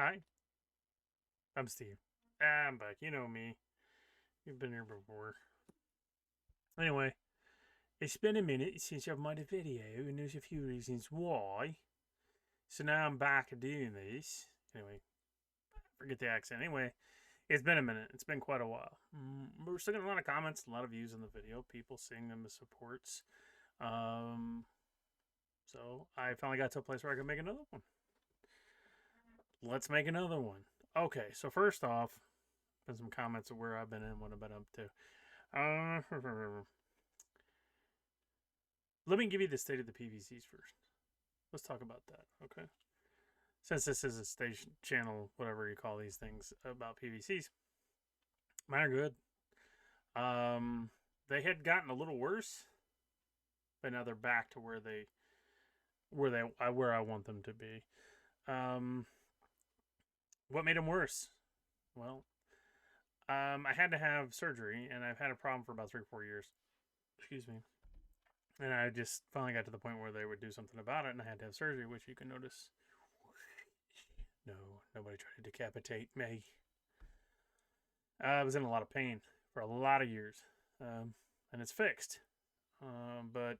Hi, I'm Steve. I'm back. You know me. You've been here before. Anyway, it's been a minute since I've made a video, and there's a few reasons why. So now I'm back doing this. Anyway, forget the accent. Anyway, it's been a minute. It's been quite a while. We're still getting a lot of comments, a lot of views on the video, people seeing them as supports. Um, so I finally got to a place where I can make another one. Let's make another one. Okay, so first off, been some comments of where I've been and what I've been up to. Let me give you the state of the PVCs first. Let's talk about that, okay? Since this is a station channel, whatever you call these things about PVCs, mine are good. They had gotten a little worse, but now they're back to where I want them to be. Um, what made them worse? Well, I had to have surgery, and I've had a problem for about 3 or 4 years. Excuse me. And I just finally got to the point where they would do something about it, and I had to have surgery, which you can notice. No, nobody tried to decapitate me. I was in a lot of pain for a lot of years, and it's fixed. But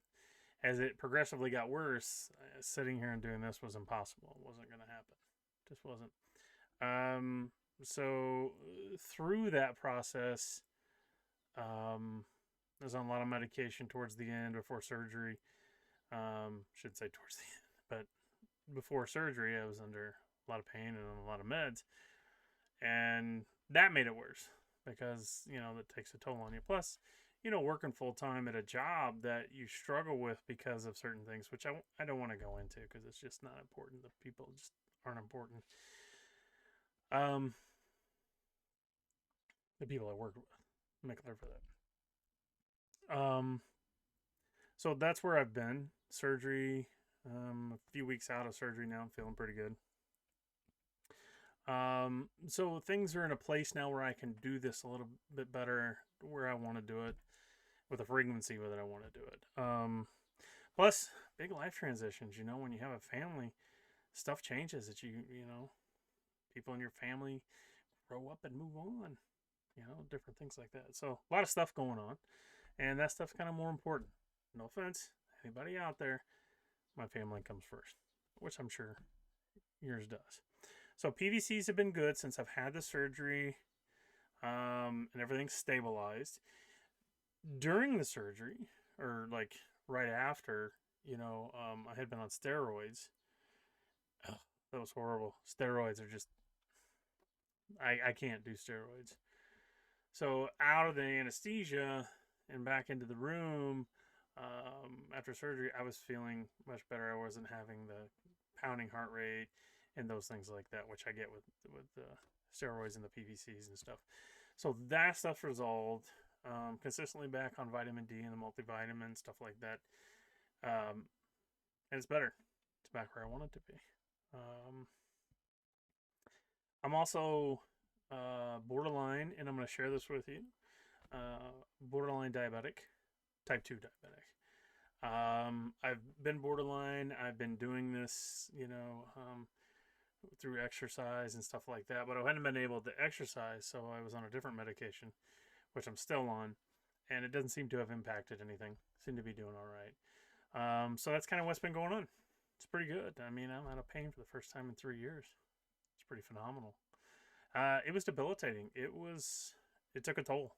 as it progressively got worse, sitting here and doing this was impossible. It wasn't going to happen. It just wasn't. So through that process, I was on a lot of medication towards the end before surgery. Should say towards the end, but before surgery, I was under a lot of pain and on a lot of meds, and that made it worse because that takes a toll on you. Plus, working full time at a job that you struggle with because of certain things, which I don't want to go into because it's just not important. The people just aren't important. Um, the people I work with, make clear for that. So that's where I've been. Surgery. A few weeks out of surgery now. I'm feeling pretty good. So things are in a place now where I can do this a little bit better, where I want to do it, with the frequency with it I want to do it. Plus, big life transitions. When you have a family, stuff changes. That people in your family grow up and move on. Different things like that. So a lot of stuff going on, and that stuff's kind of more important. No offense, anybody out there, my family comes first, which I'm sure yours does. So PVCs have been good since I've had the surgery, and everything's stabilized. During the surgery, or like right after, I had been on steroids. Ugh, that was horrible. Steroids are just, I can't do steroids. So out of the anesthesia and back into the room, after surgery, I was feeling much better. I wasn't having the pounding heart rate and those things like that, which I get with the steroids and the PVCs and stuff. So that stuff's resolved. Consistently back on vitamin D and the multivitamin stuff like that, and it's better. It's back where I want it to be. I'm also borderline, and I'm going to share this with you. Borderline diabetic, type 2 diabetic. I've been borderline. I've been doing this, through exercise and stuff like that, but I hadn't been able to exercise, so I was on a different medication, which I'm still on, and it doesn't seem to have impacted anything. Seem to be doing all right. So that's kind of what's been going on. It's pretty good. I mean, I'm out of pain for the first time in 3 years. It's pretty phenomenal. It was debilitating. It took a toll.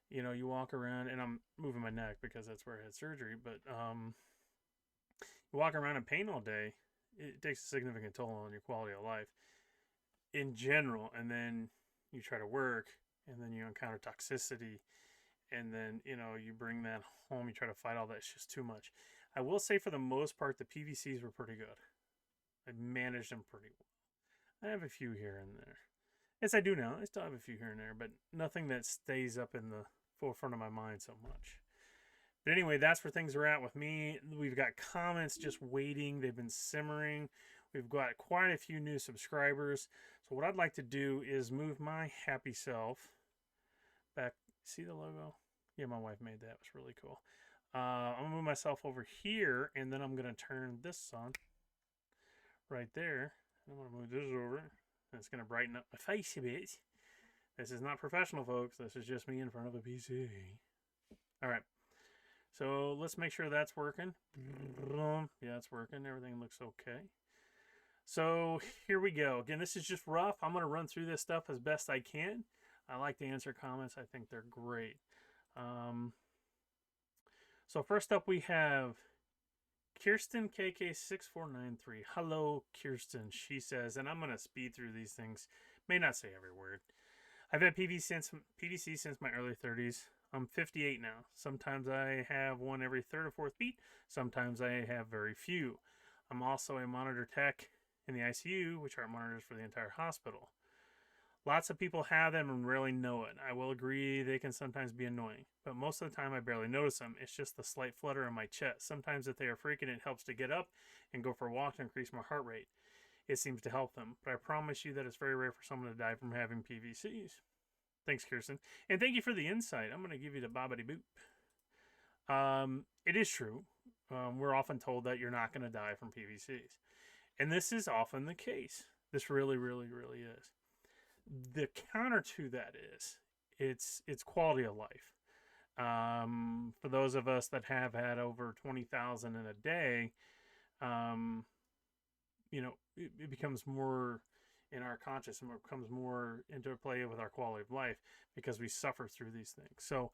You walk around, and I'm moving my neck because that's where I had surgery, but you walk around in pain all day, it takes a significant toll on your quality of life in general. And then you try to work, and then you encounter toxicity, and then you bring that home, you try to fight all that. It's just too much. I will say, for the most part, the PVCs were pretty good. I managed them pretty well. I have a few here and there. Yes, I do now. I still have a few here and there, but nothing that stays up in the forefront of my mind so much. But anyway, that's where things are at with me. We've got comments just waiting. They've been simmering. We've got quite a few new subscribers. So what I'd like to do is move my happy self back. See the logo? Yeah, my wife made that. It was really cool. I'm going to move myself over here, and then I'm going to turn this on right there. I'm going to move this over. It's going to brighten up my face a bit. This is not professional, folks. This is just me in front of a PC. All right. So let's make sure that's working. Yeah, it's working. Everything looks okay. So here we go. Again, this is just rough. I'm going to run through this stuff as best I can. I like to answer comments. I think they're great. So first up, we have Kirsten KK6493. Hello, Kirsten. She says, and I'm going to speed through these things. May not say every word. I've had PVC since my early 30s. I'm 58 now. Sometimes I have one every third or fourth beat. Sometimes I have very few. I'm also a monitor tech in the ICU, which are monitors for the entire hospital. Lots of people have them and rarely know it. I will agree they can sometimes be annoying, but most of the time I barely notice them. It's just the slight flutter in my chest. Sometimes if they are freaking, it helps to get up and go for a walk to increase my heart rate. It seems to help them, but I promise you that it's very rare for someone to die from having PVCs. Thanks, Kirsten. And thank you for the insight. I'm going to give you the bobbity boop. It is true. We're often told that you're not going to die from PVCs. And this is often the case. This really, really, really is. The counter to that is it's quality of life. For those of us that have had over 20,000 in a day, it becomes more in our conscious and it becomes more into play with our quality of life because we suffer through these things. So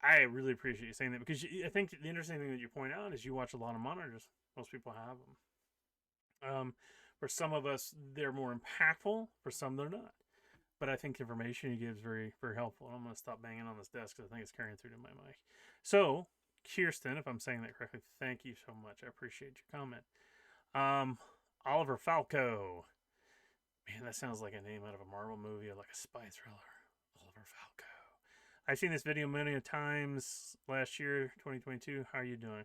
I really appreciate you saying that, because I think the interesting thing that you point out is you watch a lot of monitors. Most people have them. For some of us, they're more impactful. For some, they're not. But I think the information you give is very, very helpful. I'm going to stop banging on this desk because I think it's carrying through to my mic. So, Kirsten, if I'm saying that correctly, thank you so much. I appreciate your comment. Oliver Falco. Man, that sounds like a name out of a Marvel movie or like a spy thriller. Oliver Falco. I've seen this video many times last year, 2022. How are you doing?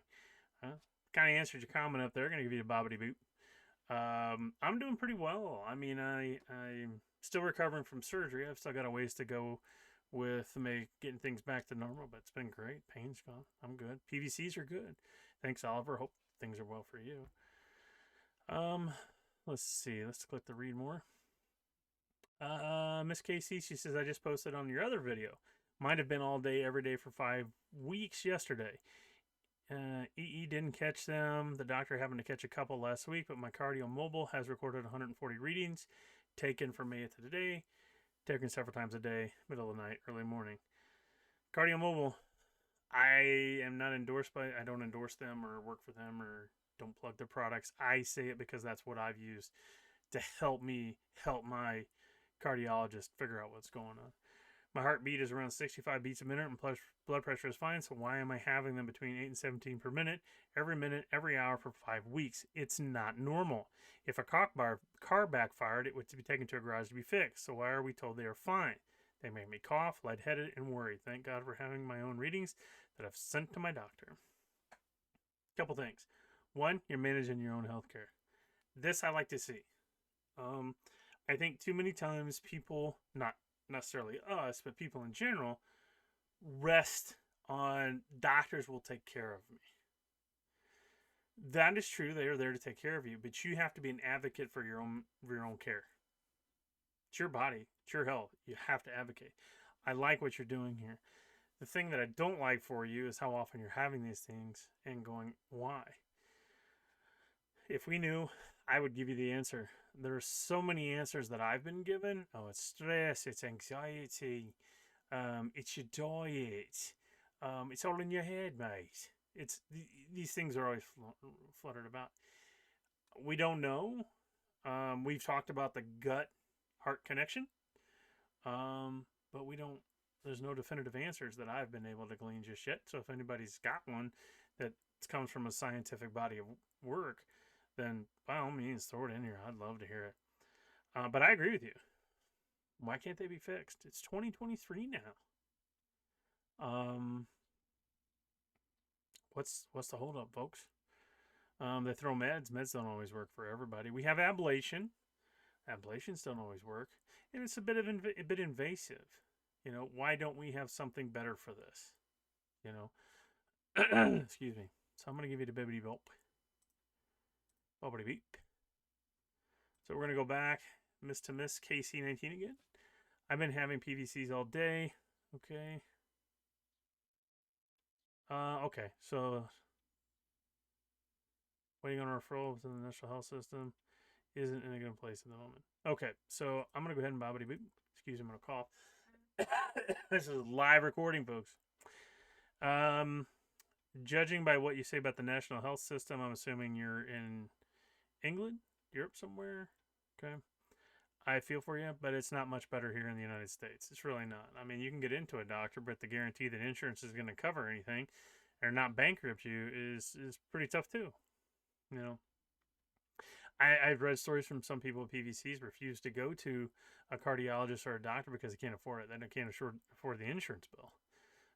Kind of answered your comment up there. Going to give you a bobbity boop. I'm doing pretty well. I mean, I'm still recovering from surgery. I've still got a ways to go with getting things back to normal, but it's been great. Pain's gone. I'm good. PVCs are good. Thanks, Oliver. Hope things are well for you. Let's see. Let's click the read more. Miss Casey, she says, I just posted on your other video. Might have been all day, every day for 5 weeks yesterday. EE didn't catch them. The doctor happened to catch a couple last week, but my cardio mobile has recorded 140 readings taken from May to today, taken several times a day, middle of the night, early morning. Cardio mobile, I am not endorsed by, I don't endorse them or work for them or don't plug their products. I say it because that's what I've used to help me help my cardiologist figure out what's going on. My heartbeat is around 65 beats a minute, and blood pressure is fine, so why am I having them between 8 and 17 per minute, every hour for 5 weeks? It's not normal. If a car backfired, it would be taken to a garage to be fixed, so why are we told they are fine? They make me cough, lightheaded, and worried. Thank God for having my own readings that I've sent to my doctor. Couple things. One, you're managing your own health care. This I like to see. I think too many times people, not necessarily us, but people in general, rest on doctors will take care of me. That is true. They are there to take care of you, but you have to be an advocate for your own care. It's your body, it's your health. You have to advocate. I like what you're doing here. The thing that I don't like for you is how often you're having these things and going, why? If we knew, I would give you the answer. There are so many answers that I've been given. Oh, it's stress, it's anxiety, it's your diet, it's all in your head, mate. These things are always fluttered about. We don't know. We've talked about the gut-heart connection, but we don't. There's no definitive answers that I've been able to glean just yet. So if anybody's got one that comes from a scientific body of work, then by all means, throw it in here. I'd love to hear it. But I agree with you. Why can't they be fixed? It's 2023 now. What's the holdup, folks? They throw meds. Meds don't always work for everybody. We have ablation. Ablations don't always work, and it's a bit invasive. You know, why don't we have something better for this? You know, excuse me. So I'm gonna give you the bibbity bop. Bobbity beep. So we're going to go back. Miss to Miss KC19 again. I've been having PVCs all day. Okay. Okay. So waiting on a referral within the National Health System isn't in a good place at the moment. Okay. So I'm gonna go ahead and bobbity boop. Excuse me, I'm gonna cough. This is live recording, folks. Judging by what you say about the National Health System, I'm assuming you're in England, Europe somewhere. Okay. I feel for you, but it's not much better here in the United States. It's really not. I mean, you can get into a doctor, but the guarantee that insurance is going to cover anything or not bankrupt you is pretty tough too. You know, I've read stories from some people with PVCs refuse to go to a cardiologist or a doctor because they can't afford it. They can't afford the insurance bill.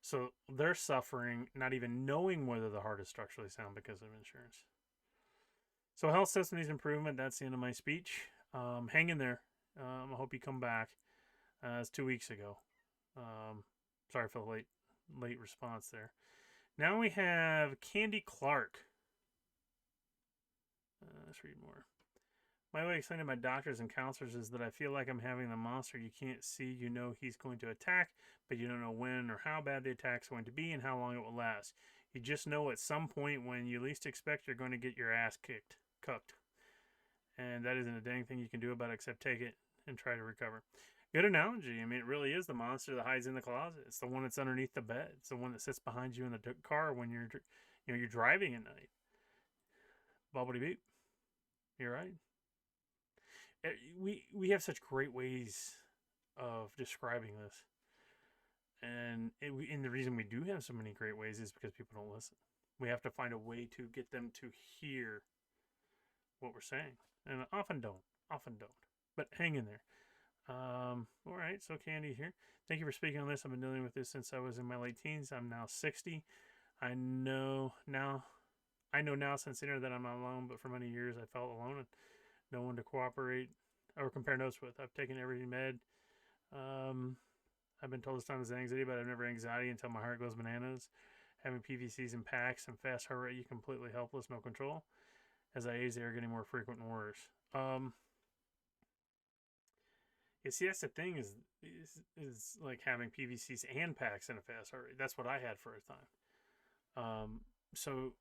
So they're suffering, not even knowing whether the heart is structurally sound because of insurance. So health system needs improvement. That's the end of my speech. Hang in there. I hope you come back. It's 2 weeks ago. Sorry for the late response there. Now we have Candy Clark. Let's read more. My way of explaining to my doctors and counselors is that I feel like I'm having the monster you can't see. You know he's going to attack, but you don't know when or how bad the attack's going to be and how long it will last. You just know at some point when you least expect you're going to get your ass cooked. And that isn't a dang thing you can do about it except take it and try to recover. Good analogy. I mean, it really is the monster that hides in the closet. It's the one that's underneath the bed. It's the one that sits behind you in the car when you're driving at night. Bubbly beep. You're right. We have such great ways of describing this, and the reason we do have so many great ways is because people don't listen. We have to find a way to get them to hear what we're saying, and often don't. But hang in there. All right, so Candy here. Thank you for speaking on this. I've been dealing with this since I was in my late teens. I'm now 60. I know now since dinner that I'm not alone, but for many years I felt alone and no one to cooperate or compare notes with. I've taken every med. I've been told this time is anxiety, but I've never anxiety until my heart goes bananas. Having PVCs and packs and fast heart rate, you completely helpless, no control. As I age, they are getting more frequent and worse. You see, that's the thing is like having PVCs and packs and a fast heart rate. That's what I had for a time. So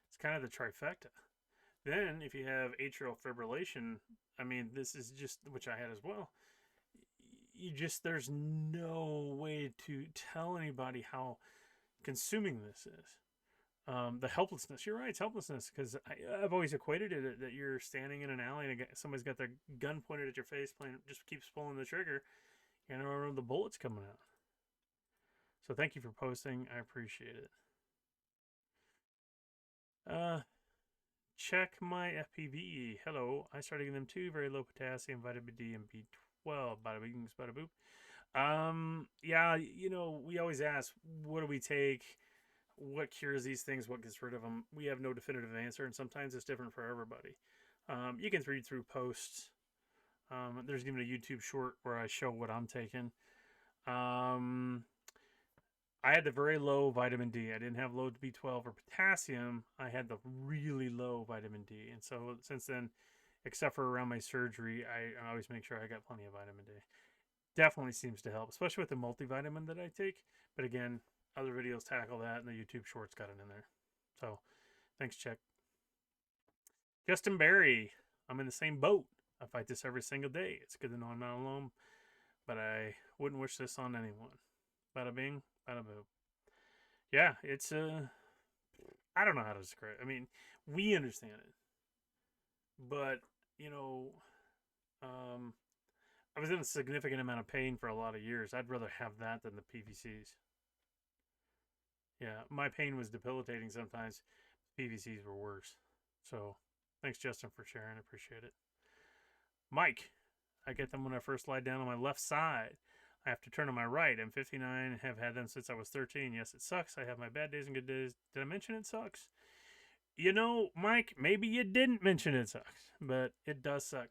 it's kind of the trifecta. Then, if you have atrial fibrillation, I mean, this is just, which I had as well. There's no way to tell anybody how consuming this is. The helplessness, you're right, it's helplessness, because I've always equated it that you're standing in an alley and somebody's got their gun pointed at your face, just keeps pulling the trigger, the bullet's coming out. So thank you for posting. I appreciate it. Check my FPV. Hello. I started getting them too. Very low potassium, vitamin D, and B12. Bada bing, bada boop. Yeah, we always ask, what do we take? What cures these things? What gets rid of them? We have no definitive answer, and sometimes it's different for everybody. You can read through posts. There's even a YouTube short where I show what I'm taking. I had the very low vitamin D. I didn't have low B12 or potassium. I had the really low vitamin D. And so since then, except for around my surgery, I always make sure I got plenty of vitamin D. Definitely seems to help, especially with the multivitamin that I take. But again, other videos tackle that, and the YouTube shorts got it in there. So thanks, Chuck. Justin Barry, I'm in the same boat. I fight this every single day. It's good to know I'm not alone, but I wouldn't wish this on anyone. Bada bing, bada boo. Yeah, it's I don't know how to describe it. I mean, we understand it, but I was in a significant amount of pain for a lot of years. I'd rather have that than the PVCs. Yeah, my pain was debilitating sometimes. PVCs were worse. So, thanks, Justin, for sharing. I appreciate it. Mike, I get them when I first lie down on my left side. I have to turn on my right. I'm 59 and have had them since I was 13. Yes, it sucks. I have my bad days and good days. Did I mention it sucks? Mike, maybe you didn't mention it sucks, but it does suck.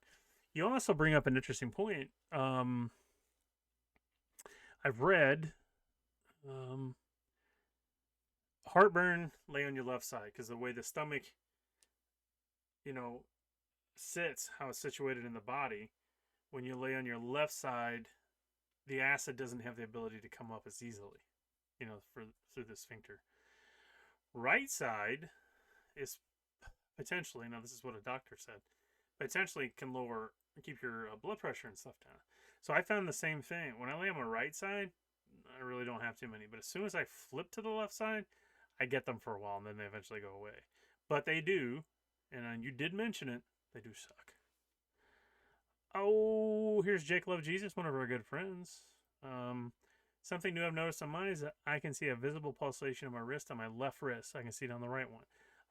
You also bring up an interesting point. I've read heartburn, lay on your left side, because the way the stomach, sits, how it's situated in the body, when you lay on your left side, the acid doesn't have the ability to come up as easily, through the sphincter. Right side is potentially, now this is what a doctor said, potentially can keep your blood pressure and stuff down. So I found the same thing. When I lay on my right side, I really don't have too many. But as soon as I flip to the left side, I get them for a while and then they eventually go away. But they do, and you did mention it, they do suck. Oh, here's Jake Love Jesus, one of our good friends. Something new I've noticed on mine is that I can see a visible pulsation on my wrist on my left wrist. I can see it on the right one.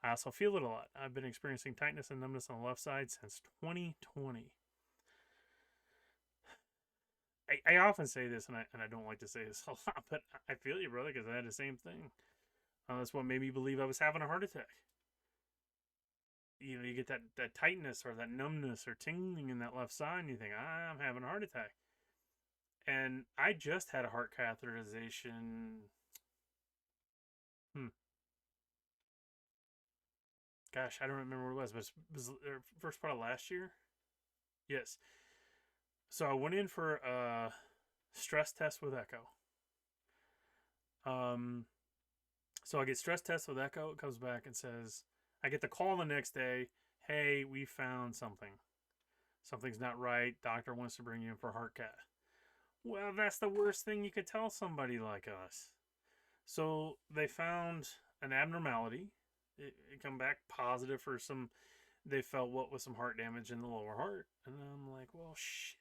I also feel it a lot. I've been experiencing tightness and numbness on the left side since 2020. I often say this, and I don't like to say this a lot, but I feel you, brother, because I had the same thing. That's what made me believe I was having a heart attack. You get that tightness or that numbness or tingling in that left side, and you think, I'm having a heart attack. And I just had a heart catheterization. Gosh, I don't remember what it was, but it was the first part of last year. Yes. So I went in for a stress test with echo. So I get stress test with echo. It comes back and says, I get the call the next day. Hey, we found something. Something's not right. Doctor wants to bring you in for a heart cath. Well, that's the worst thing you could tell somebody like us. So they found an abnormality. It come back positive for some. They felt what was some heart damage in the lower heart, and I'm like, well, shit.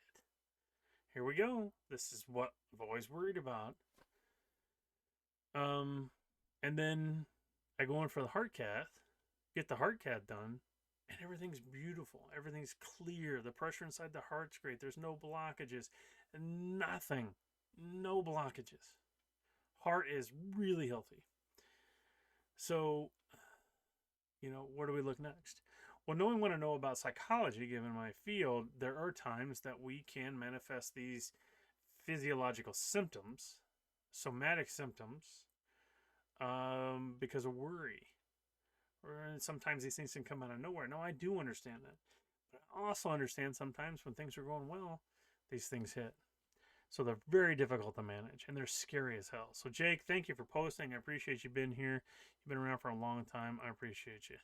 Here we go. This is what I've always worried about. And then I go in for the heart cath, get the heart cath done, and everything's beautiful. Everything's clear. The pressure inside the heart's great. There's no blockages. Nothing. No blockages. Heart is really healthy. So, where do we look next? Well, knowing what I know about psychology, given my field, there are times that we can manifest these physiological symptoms, somatic symptoms, because of worry. Or sometimes these things can come out of nowhere. No, I do understand that. But I also understand sometimes when things are going well, these things hit. So they're very difficult to manage, and they're scary as hell. So Jake, thank you for posting. I appreciate you being here. You've been around for a long time. I appreciate you.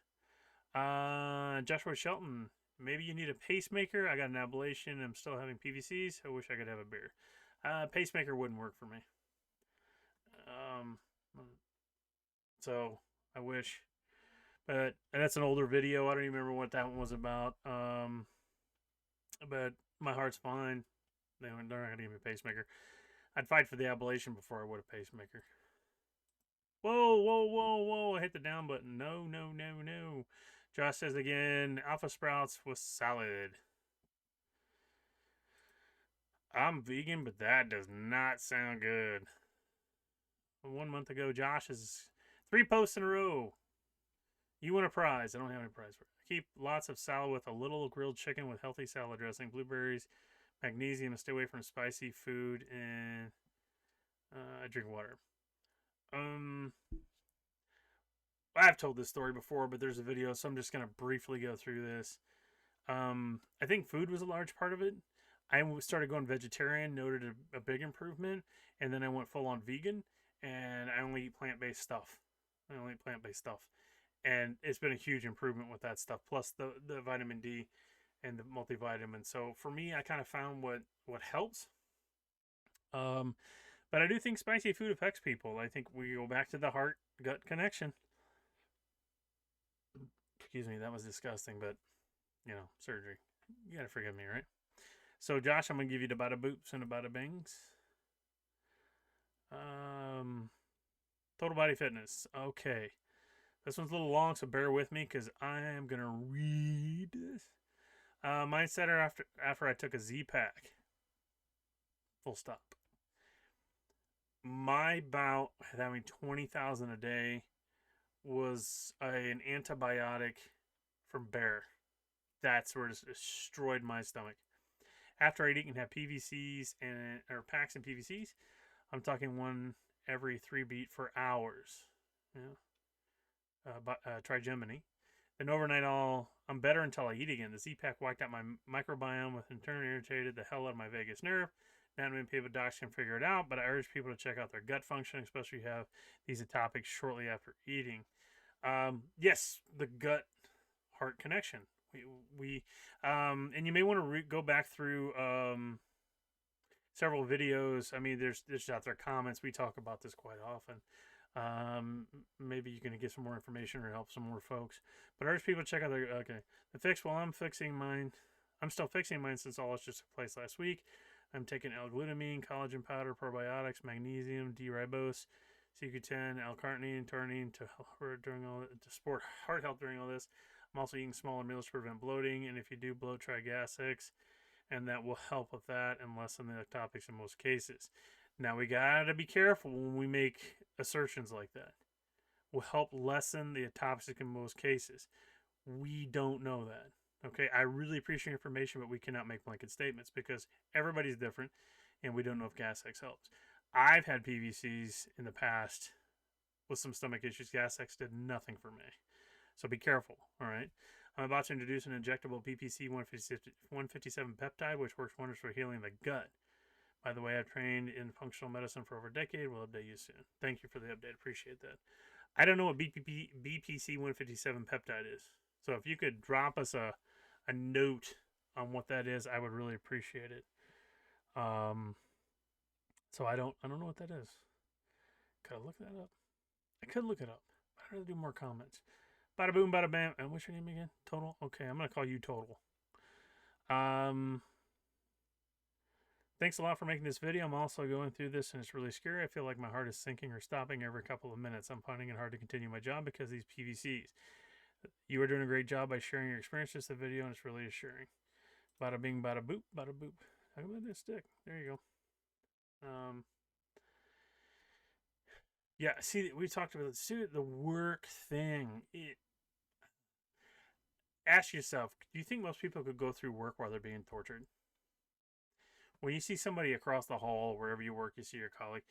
Joshua Shelton, maybe you need a pacemaker. I got an ablation. I'm still having PVCs. I wish I could have a beer. Pacemaker wouldn't work for me. So I wish. But that's an older video. I don't even remember what that one was about. But my heart's fine. They're not going to give me a pacemaker. I'd fight for the ablation before I would a pacemaker. Whoa, whoa, whoa, whoa. I hit the down button. No, no, no, no. Josh says again, Alpha Sprouts with salad. I'm vegan, but that does not sound good. 1 month ago, Josh is 3 posts in a row. You win a prize. I don't have any prize for it. I keep lots of salad with a little grilled chicken with healthy salad dressing, blueberries, magnesium, and stay away from spicy food, and I drink water. I've told this story before, but there's a video, so I'm just going to briefly go through this. I think food was a large part of it. I started going vegetarian, noted a big improvement, and then I went full on vegan, and I only eat plant-based stuff. And it's been a huge improvement with that stuff, plus the vitamin D and the multivitamin. So for me, I kind of found what helps. But I do think spicy food affects people. I think we go back to the heart-gut connection. Excuse me, that was disgusting, but, surgery. You gotta forgive me, right? So, Josh, I'm gonna give you the bada boops and the bada bings. Total Body Fitness. Okay. This one's a little long, so bear with me because I am going to read this. Mine set her after I took a Z-Pack. Full stop. My bout with having 20,000 a day was an antibiotic from Bayer. That's where it destroyed my stomach. After I'd eaten, have PVCs or packs and PVCs. I'm talking one every 3 beat for hours. Yeah. Trigemini. Then overnight, I'm better until I eat again. The Z-Pack wiped out my microbiome, with in turn irritated the hell out of my vagus nerve. Not many people, docs can figure it out, but I urge people to check out their gut function, especially if you have these topics shortly after eating. Yes, the gut heart connection. We and you may want to go back through several videos. I mean, there's out there comments. We talk about this quite often. Maybe you can get some more information or help some more folks. But I urge people to check out their the fix. While I'm fixing mine, I'm still fixing mine since all this just took place last week. I'm taking L-glutamine, collagen powder, probiotics, magnesium, D-ribose, CoQ10, L-carnitine, taurine to support heart health during all this. I'm also eating smaller meals to prevent bloating, and if you do bloat, try Gas-X, and that will help with that and lessen the ectopics in most cases. Now we gotta be careful when we make assertions like that. Will help lessen the ectopics in most cases. We don't know that. Okay, I really appreciate your information, but we cannot make blanket statements because everybody's different, and we don't know if Gas-X helps. I've had PVCs in the past with some stomach issues. Gas-X did nothing for me, so be careful. All right, I'm about to introduce an injectable PPC 157 peptide, which works wonders for healing the gut. By the way, I've trained in functional medicine for over a decade. We'll update you soon. Thank you for the update. Appreciate that. I don't know what BPC 157 peptide is, so if you could drop us a note on what that is, I would really appreciate it. So I don't know what that is. Could I look that up? I could look it up. I'd rather do more comments. Bada boom, bada bam. And what's your name again? Total? Okay, I'm gonna call you Total. Thanks a lot for making this video. I'm also going through this and it's really scary. I feel like my heart is sinking or stopping every couple of minutes. I'm finding it hard to continue my job because of these PVCs. You are doing a great job by sharing your experience. Just the video, and it's really assuring. Bada bing, bada boop, bada boop. Talk about this stick. There you go. Yeah, see, we talked about the work thing. Ask yourself, do you think most people could go through work while they're being tortured? When you see somebody across the hall, wherever you work, you see your colleague,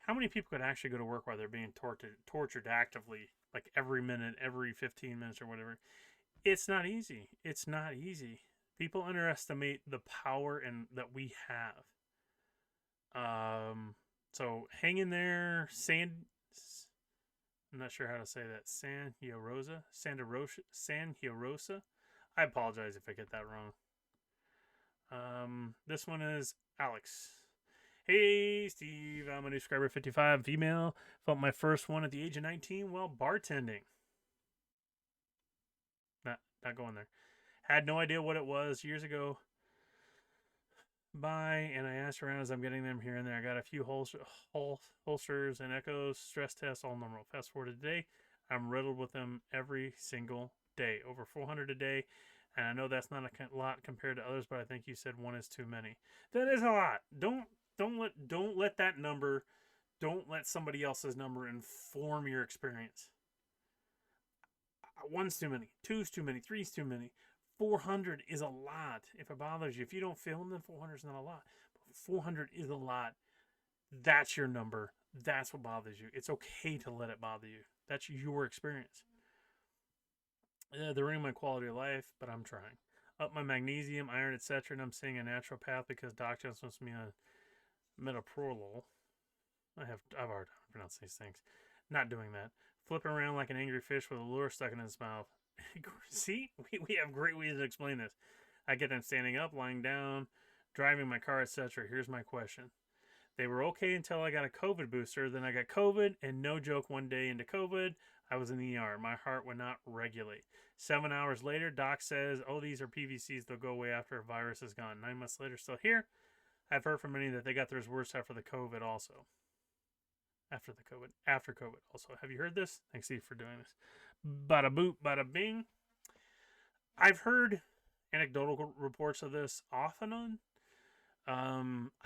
how many people could actually go to work while they're being tortured actively, like every minute, every 15 minutes or whatever? It's not easy. It's not easy. People underestimate the power that we have. So hang in there, I'm not sure how to say that. San Hirosa. I apologize if I get that wrong. This one is Alex. Hey, Steve. I'm a new subscriber, 55, female. Felt my first one at the age of 19 while bartending. Not going there. Had no idea what it was years ago. Bye. And I asked around as I'm getting them here and there. I got a few holsters and echoes, stress tests, all normal. Fast forward to today. I'm riddled with them every single day. Over 400 a day. And I know that's not a lot compared to others, but I think you said one is too many. That is a lot. Don't let that number, don't let somebody else's number inform your experience. One's too many, two's too many, three's too many. 400 is a lot. If it bothers you, if you don't feel them, then 400 is not a lot. But 400 is a lot. That's your number. That's what bothers you. It's okay to let it bother you. That's your experience. They're ruining my quality of life, but I'm trying. Up my magnesium, iron, etc. And I'm seeing a naturopath because Doc just wants me on metoprolol. I have a hard time pronouncing these things. Not doing that. Flipping around like an angry fish with a lure stuck in his mouth. See, we have great ways to explain this. I get them standing up, lying down, driving my car, etc. Here's my question. They were okay until I got a COVID booster. Then I got COVID, and no joke, one day into COVID, I was in the ER. My heart would not regulate. 7 hours later, doc says, oh, these are PVCs. They'll go away after a virus is gone. 9 months later, still here. I've heard from many that they got theirs worse after the COVID also. After COVID also. Have you heard this? Thanks, Steve, for doing this. Bada boop, bada bing. I've heard anecdotal reports of this off and on.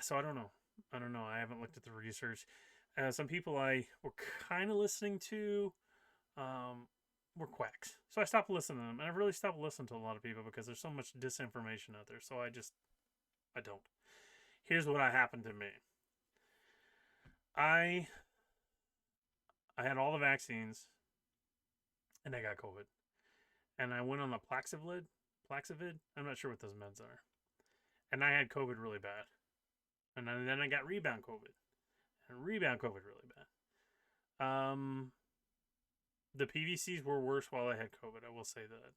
So I don't know. I haven't looked at the research. Some people I were kind of listening to were quacks. So I stopped listening to them. And I've really stopped listening to a lot of people because there's so much disinformation out there. So I don't. Here's what happened to me. I had all the vaccines and I got COVID. and I went on the Plaxivid. I'm not sure what those meds are, and I had COVID really bad, and then I got rebound COVID, and rebound COVID really bad. The PVCs were worse while I had COVID. I will say that.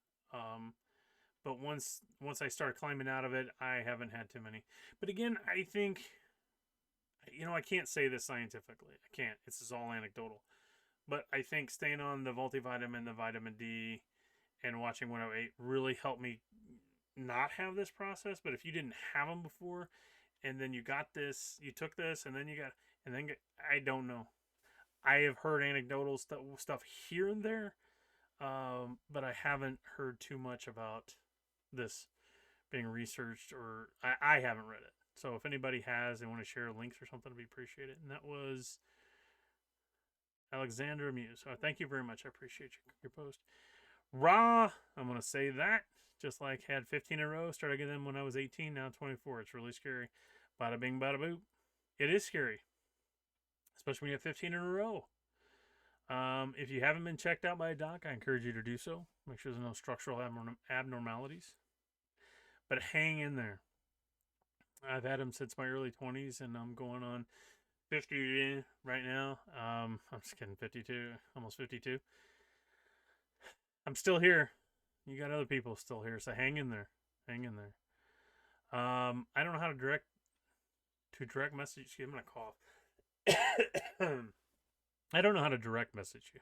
But once I started climbing out of it, I haven't had too many. But again, I think, I can't say this scientifically. I can't. This is all anecdotal. But I think staying on the multivitamin, the vitamin D, and watching 108 really helped me not have this process. But if you didn't have them before, and then you got this, you took this, and then I don't know. I have heard anecdotal stuff here and there, but I haven't heard too much about this being researched, or I haven't read it. So if anybody has and want to share links or something, I'd appreciate it. And that was Alexander Muse. So thank you very much. I appreciate your post. Raw, I'm going to say that. Just like had 15 in a row, started getting them when I was 18, now 24. It's really scary. Bada bing, bada boop. It is scary, especially when you have 15 in a row. If you haven't been checked out by a doc, I encourage you to do so. Make sure there's no structural abnormalities. But hang in there. I've had them since my early 20s, and I'm going on 50 right now. I'm just kidding, 52, almost 52. I'm still here. You got other people still here, so hang in there. Hang in there. I don't know how to direct message. I'm gonna cough. I don't know how to direct message you.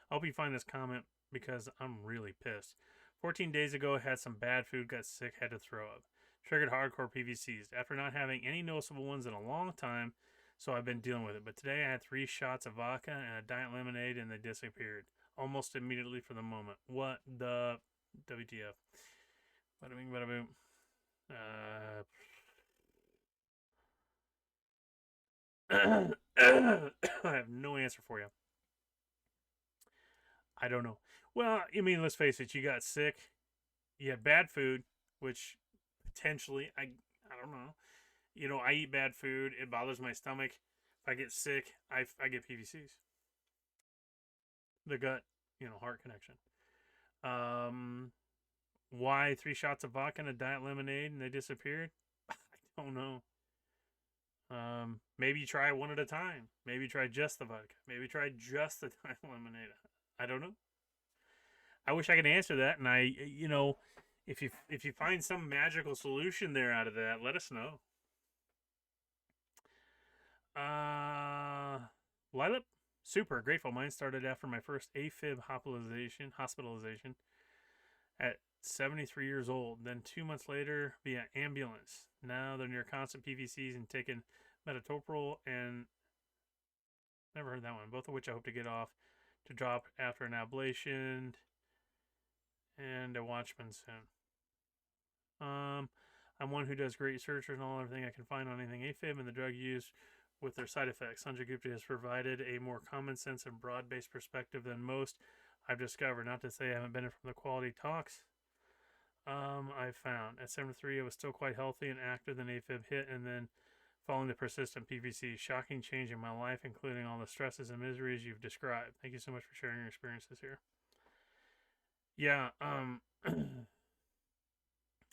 I hope you find this comment because I'm really pissed. 14 days ago, I had some bad food, got sick, had to throw up. Triggered hardcore PVCs after not having any noticeable ones in a long time, so I've been dealing with it. But today I had 3 shots of vodka and a diet lemonade, and they disappeared almost immediately for the moment. What the WTF? Bada bing, bada boom. I have no answer for you. I don't know. Well, I mean, let's face it. You got sick. You had bad food, which potentially, I don't know. I eat bad food. It bothers my stomach. If I get sick, I get PVCs. The gut, heart connection. Why 3 shots of vodka and a diet lemonade and they disappeared? I don't know. Maybe try one at a time. Maybe try just the vodka. Maybe try just the diet lemonade. I don't know. I wish I could answer that, and if you find some magical solution there out of that, let us know. Lilip, super grateful. Mine started after my first AFib hospitalization at 73 years old. Then 2 months later, via ambulance. Now they're near constant PVCs and taking metoprolol and never heard that one. Both of which I hope to get off to drop after an ablation and a Watchman soon. I'm one who does great research on everything I can find on anything AFib and the drug use with their side effects. Sanjay Gupta has provided a more common sense and broad-based perspective than most I've discovered. Not to say I haven't benefited from the quality talks I've found. At 73, I was still quite healthy and active. Then AFib hit, and then following the persistent PVC, shocking change in my life, including all the stresses and miseries you've described. Thank you so much for sharing your experiences here. Yeah,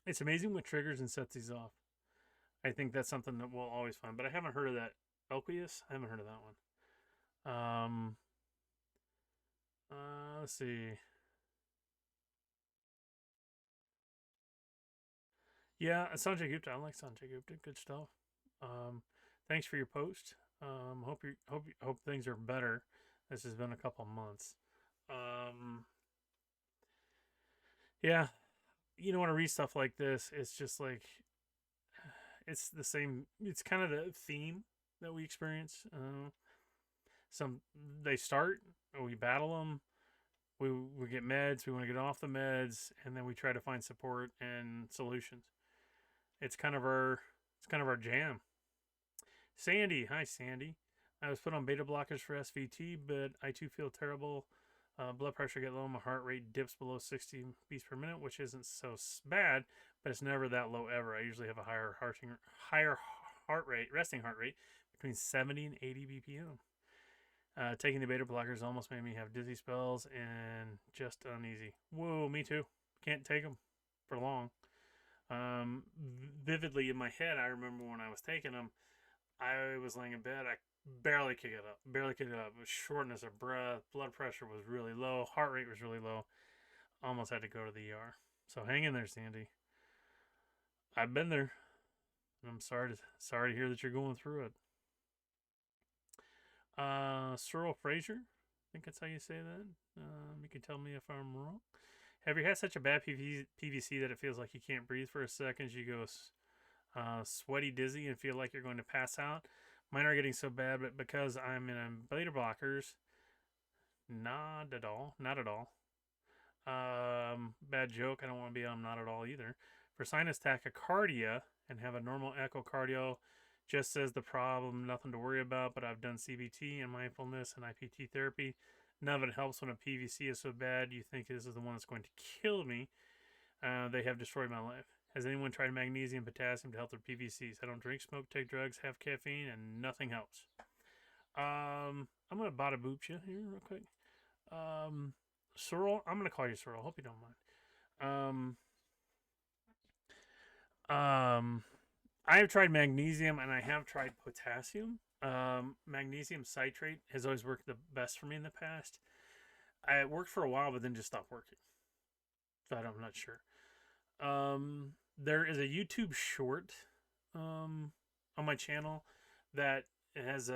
it's amazing what triggers and sets these off. I think that's something that we'll always find, but I haven't heard of that. Elquius? I haven't heard of that one. Let's see. Yeah, Sanjay Gupta. I like Sanjay Gupta. Good stuff. Thanks for your post. Hope things are better. This has been a couple months. Yeah, when I read stuff like this, it's just like it's the same. It's kind of the theme that we experience. They start, we battle them. We get meds. We want to get off the meds, and then we try to find support and solutions. It's kind of our jam. Sandy, hi Sandy. I was put on beta blockers for SVT, but I too feel terrible. Blood pressure get low. My heart rate dips below 60 beats per minute, which isn't so bad, but it's never that low ever. I usually have a higher resting heart rate between 70 and 80 BPM. Taking the beta blockers almost made me have dizzy spells and just uneasy. Whoa, me too. Can't take them for long. Vividly in my head, I remember when I was taking them, I was laying in bed. I barely could get up. Barely could get up. It was shortness of breath. Blood pressure was really low. Heart rate was really low. Almost had to go to the ER. So hang in there, Sandy. I've been there. And I'm sorry to hear that you're going through it. Cyril Fraser, I think that's how you say that. You can tell me if I'm wrong. Have you had such a bad PVC that it feels like you can't breathe for a second? You go sweaty, dizzy, and feel like you're going to pass out. Mine are getting so bad, but because I'm in beta blockers, not at all. Not at all. Bad joke. I don't want to be on not at all either. For sinus tachycardia and have a normal echocardio, just says the problem, nothing to worry about, but I've done CBT and mindfulness and IPT therapy. None of it helps when a PVC is so bad you think this is the one that's going to kill me. They have destroyed my life. Has anyone tried magnesium, potassium to help their PVCs? I don't drink, smoke, take drugs, have caffeine, and nothing helps. I'm going to bada boop you here real quick. Sorrel, I'm going to call you Sorrel. Hope you don't mind. I have tried magnesium and I have tried potassium. Magnesium citrate has always worked the best for me in the past. It worked for a while, but then just stopped working. So I'm not sure. There is a YouTube short on my channel that has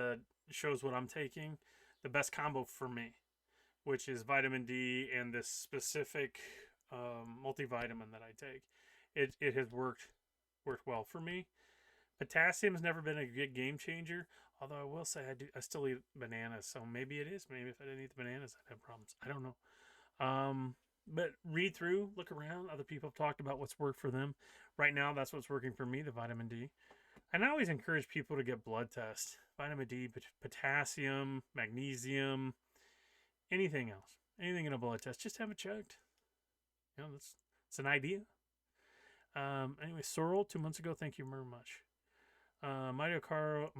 shows what I'm taking. The best combo for me, which is vitamin D and this specific multivitamin that I take. It has worked well for me. Potassium has never been a good game changer. Although I will say I still eat bananas, so maybe it is. Maybe if I didn't eat the bananas, I'd have problems. I don't know. But read through, look around. Other people have talked about what's worked for them. Right now, that's what's working for me, the vitamin D. And I always encourage people to get blood tests. Vitamin D, potassium, magnesium, anything else. Anything in a blood test. Just have it checked. You know, it's an idea. Anyway, Sorrel, 2 months ago. Thank you very much. Myocardial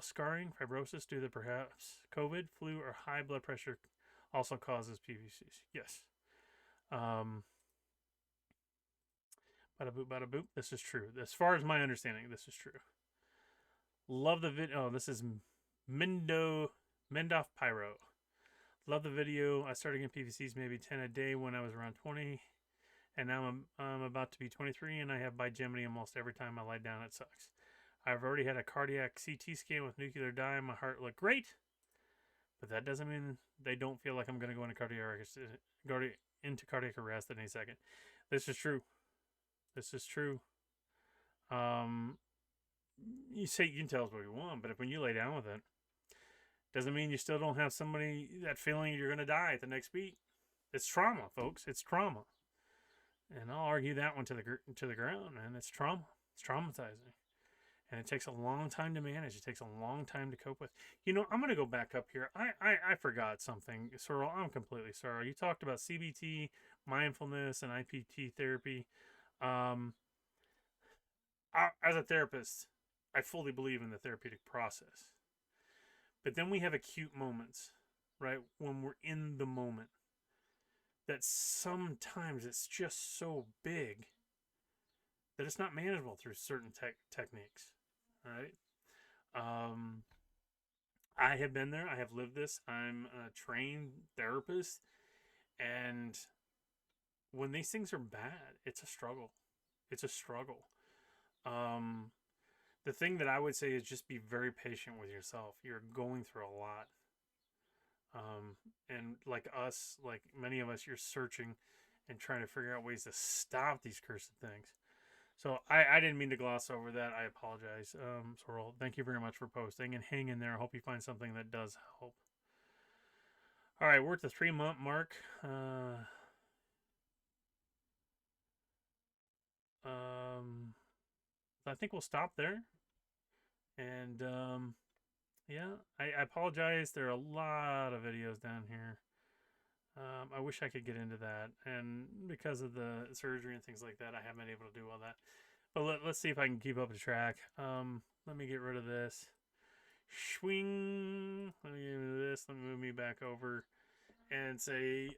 scarring, fibrosis due to perhaps COVID, flu, or high blood pressure also causes PVCs. Yes. Bada boop, bada boop. This is true. As far as my understanding, this is true. Love the video. Oh, this is Mendoff Pyro. Love the video. I started getting PVCs maybe 10 a day when I was around 20. And now I'm about to be 23 and I have bigeminy almost every time I lie down. It sucks. I've already had a cardiac CT scan with nuclear dye. My heart looked great. But that doesn't mean they don't feel like I'm going to go into cardiac arrest in any second. This is true. This is true. You say you can tell us what you want, but when you lay down with it, doesn't mean you still don't have that feeling you're going to die at the next beat. It's trauma, folks. It's trauma. And I'll argue that one to the ground, man. It's trauma. It's traumatizing. And it takes a long time to manage. It takes a long time to cope with. You know, I'm going to go back up here. I forgot something. Sorrel, I'm completely sorry. You talked about CBT, mindfulness, and IPT therapy. As a therapist, I fully believe in the therapeutic process. But then we have acute moments, right? When we're in the moment. That sometimes it's just so big that it's not manageable through certain techniques. All right. I have been there. I have lived this. I'm a trained therapist. And when these things are bad, it's a struggle. It's a struggle. The thing that I would say is just be very patient with yourself. You're going through a lot. And like many of us, you're searching and trying to figure out ways to stop these cursed things. So I didn't mean to gloss over that. I apologize. Sorrel, thank you very much for posting and hang in there. I hope you find something that does help. All right, we're at the 3-month mark. I think we'll stop there. And yeah, I apologize. There are a lot of videos down here. I wish I could get into that. And because of the surgery and things like that, I haven't been able to do all that. But let's see if I can keep up the track. Let me get rid of this. Swing. Let me get into this. Let me move me back over and say,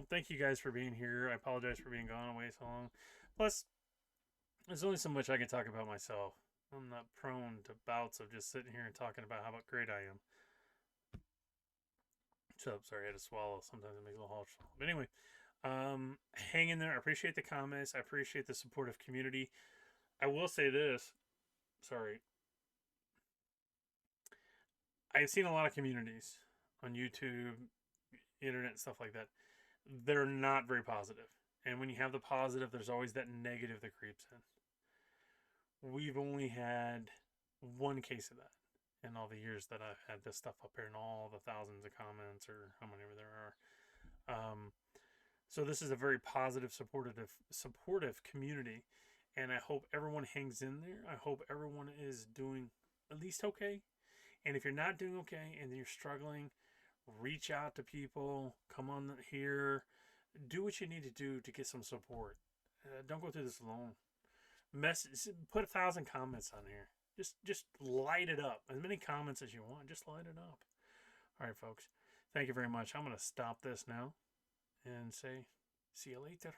thank you guys for being here. I apologize for being gone away so long. Plus, there's only so much I can talk about myself. I'm not prone to bouts of just sitting here and talking about how great I am. So, sorry, I had to swallow. Sometimes it makes a little hard. But anyway, hang in there. I appreciate the comments. I appreciate the supportive community. I will say this. Sorry. I've seen a lot of communities on YouTube, internet, stuff like that. They're not very positive. And when you have the positive, there's always that negative that creeps in. We've only had one case of that in all the years that I've had this stuff up here and all the thousands of comments or how many there are. So this is a very positive, supportive community. And I hope everyone hangs in there. I hope everyone is doing at least okay. And if you're not doing okay and you're struggling, reach out to people. Come on here. Do what you need to do to get some support. Don't go through this alone. Put 1,000 comments on here. Just light it up. As many comments as you want. Just light it up. All right, folks. Thank you very much. I'm going to stop this now and say, see you later.